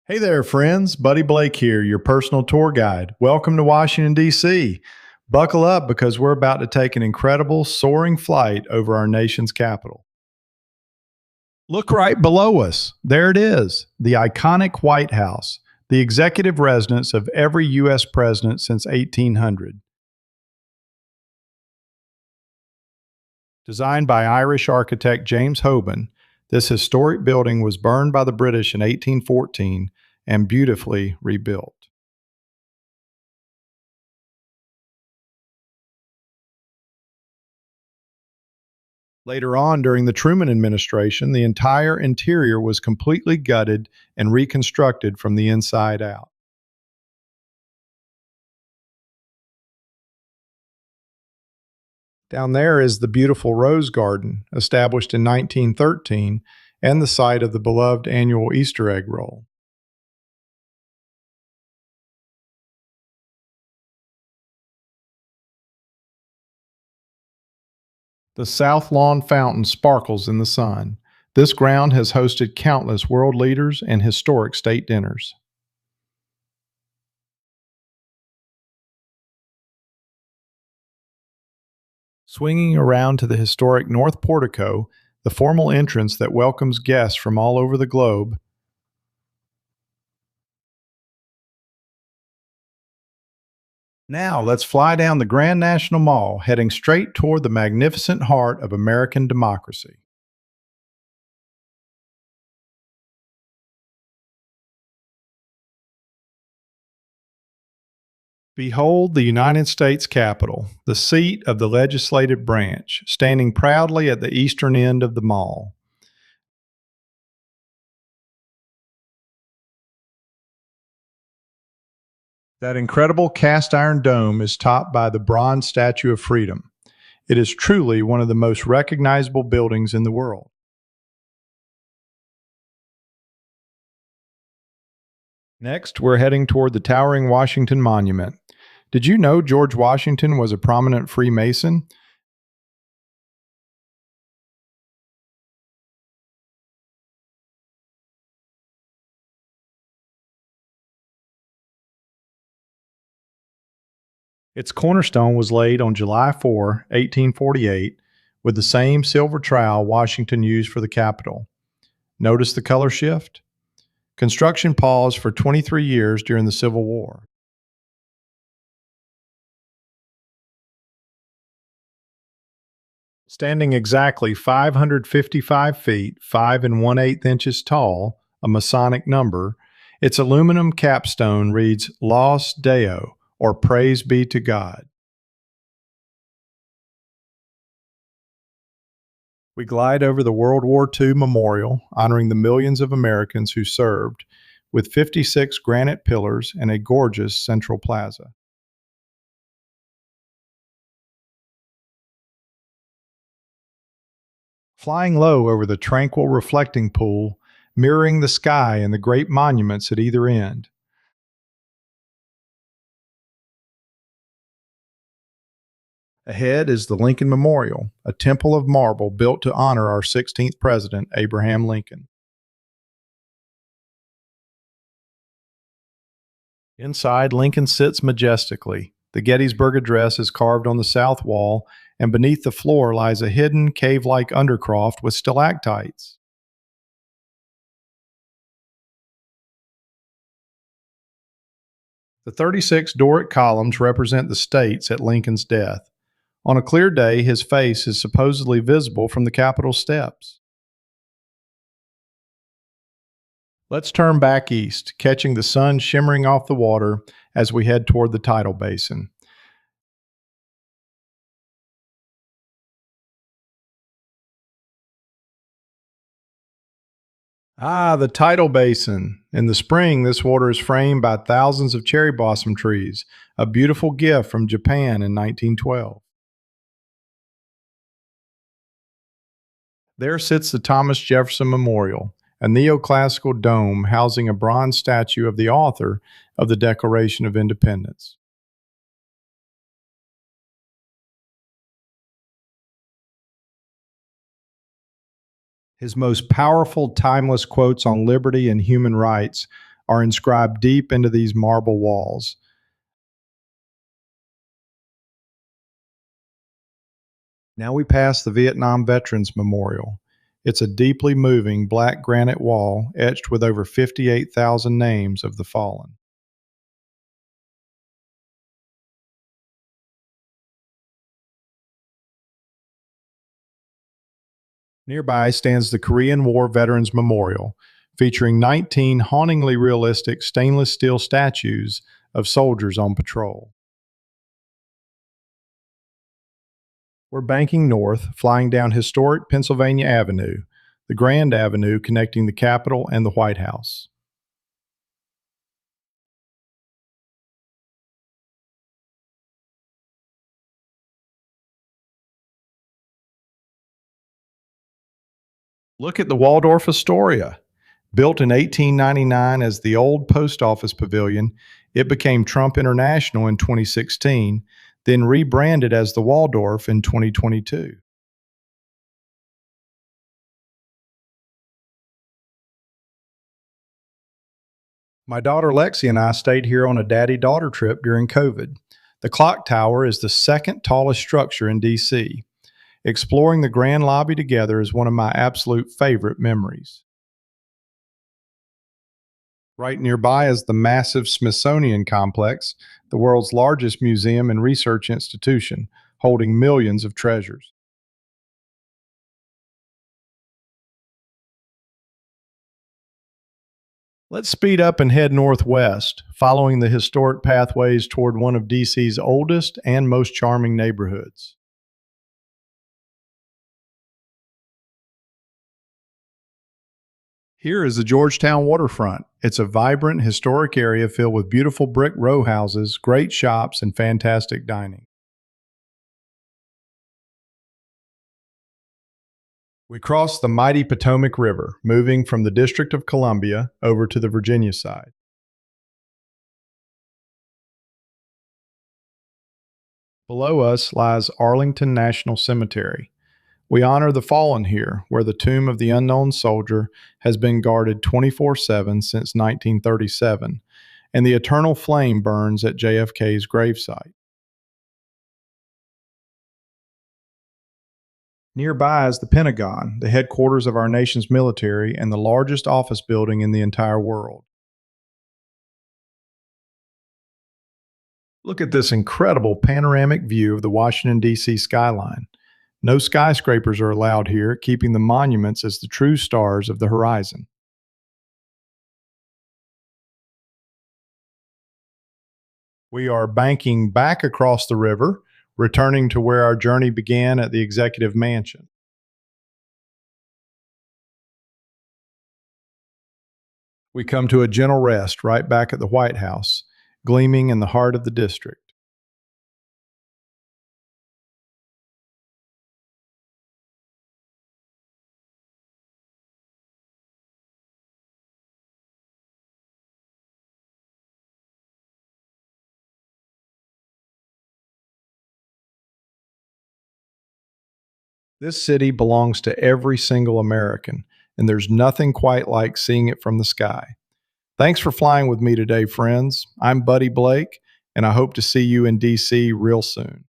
Hey there, friends. Buddy Blake here, your personal tour guide. Welcome to Washington, D.C. Buckle up because we're about to take an incredible soaring flight over our nation's capital. Look right below us. There it is, the iconic White House, the executive residence of every U.S. president since 1800. Designed by Irish architect James Hoban, this historic building was burned by the British in 1814 and beautifully rebuilt. Later on, during the Truman administration, the entire interior was completely gutted and reconstructed from the inside out. Down there is the beautiful Rose Garden, established in 1913, and the site of the beloved annual Easter egg roll. The South Lawn Fountain sparkles in the sun. This ground has hosted countless world leaders and historic state dinners. Swinging around to the historic North Portico, the formal entrance that welcomes guests from all over the globe. Now let's fly down the Grand National Mall, heading straight toward the magnificent heart of American democracy. Behold the United States Capitol, the seat of the legislative branch, standing proudly at the eastern end of the mall. That incredible cast iron dome is topped by the bronze Statue of Freedom. It is truly one of the most recognizable buildings in the world. Next, we're heading toward the towering Washington Monument. Did you know George Washington was a prominent Freemason? Its cornerstone was laid on July 4, 1848, with the same silver trowel Washington used for the Capitol. Notice the color shift? Construction paused for 23 years during the Civil War. Standing exactly 555 feet, 5 and 1/8 inches tall, a Masonic number, its aluminum capstone reads Laus Deo, or Praise be to God. We glide over the World War II Memorial, honoring the millions of Americans who served, with 56 granite pillars and a gorgeous central plaza. Flying low over the tranquil reflecting pool, mirroring the sky and the great monuments at either end. Ahead is the Lincoln Memorial, a temple of marble built to honor our 16th president, Abraham Lincoln. Inside, Lincoln sits majestically. The Gettysburg Address is carved on the south wall, and beneath the floor lies a hidden cave like undercroft with stalactites. The 36 Doric columns represent the states at Lincoln's death. On a clear day, his face is supposedly visible from the Capitol steps. Let's turn back east, catching the sun shimmering off the water as we head toward the tidal basin. Ah, the tidal basin. In the spring, this water is framed by thousands of cherry blossom trees, a beautiful gift from Japan in 1912. There sits the Thomas Jefferson Memorial, a neoclassical dome housing a bronze statue of the author of the Declaration of Independence. His most powerful, timeless quotes on liberty and human rights are inscribed deep into these marble walls. Now we pass the Vietnam Veterans Memorial. It's a deeply moving black granite wall etched with over 58,000 names of the fallen. Nearby stands the Korean War Veterans Memorial, featuring 19 hauntingly realistic stainless steel statues of soldiers on patrol. We're banking north, flying down historic Pennsylvania Avenue, the Grand Avenue connecting the Capitol and the White House. Look at the Waldorf Astoria. Built in 1899 as the old post office pavilion, it became Trump International in 2016, then rebranded as the Waldorf in 2022. My daughter Lexi and I stayed here on a daddy daughter trip during COVID. The clock tower is the second tallest structure in DC. Exploring the grand lobby together is one of my absolute favorite memories. Right nearby is the massive Smithsonian Complex, the world's largest museum and research institution, holding millions of treasures. Let's speed up and head northwest, following the historic pathways toward one of DC's oldest and most charming neighborhoods. Here is the Georgetown waterfront. It's a vibrant, historic area filled with beautiful brick row houses, great shops, and fantastic dining. We cross the mighty Potomac River, moving from the District of Columbia over to the Virginia side. Below us lies Arlington National Cemetery. We honor the fallen here, where the tomb of the unknown soldier has been guarded 24/7 since 1937, and the eternal flame burns at JFK's gravesite. Nearby is the Pentagon, the headquarters of our nation's military and the largest office building in the entire world. Look at this incredible panoramic view of the Washington, D.C. skyline. No skyscrapers are allowed here, keeping the monuments as the true stars of the horizon. We are banking back across the river, returning to where our journey began at the Executive Mansion. We come to a gentle rest right back at the White House, gleaming in the heart of the district. This city belongs to every single American, and there's nothing quite like seeing it from the sky. Thanks for flying with me today, friends. I'm Buddy Blake, and I hope to see you in DC real soon.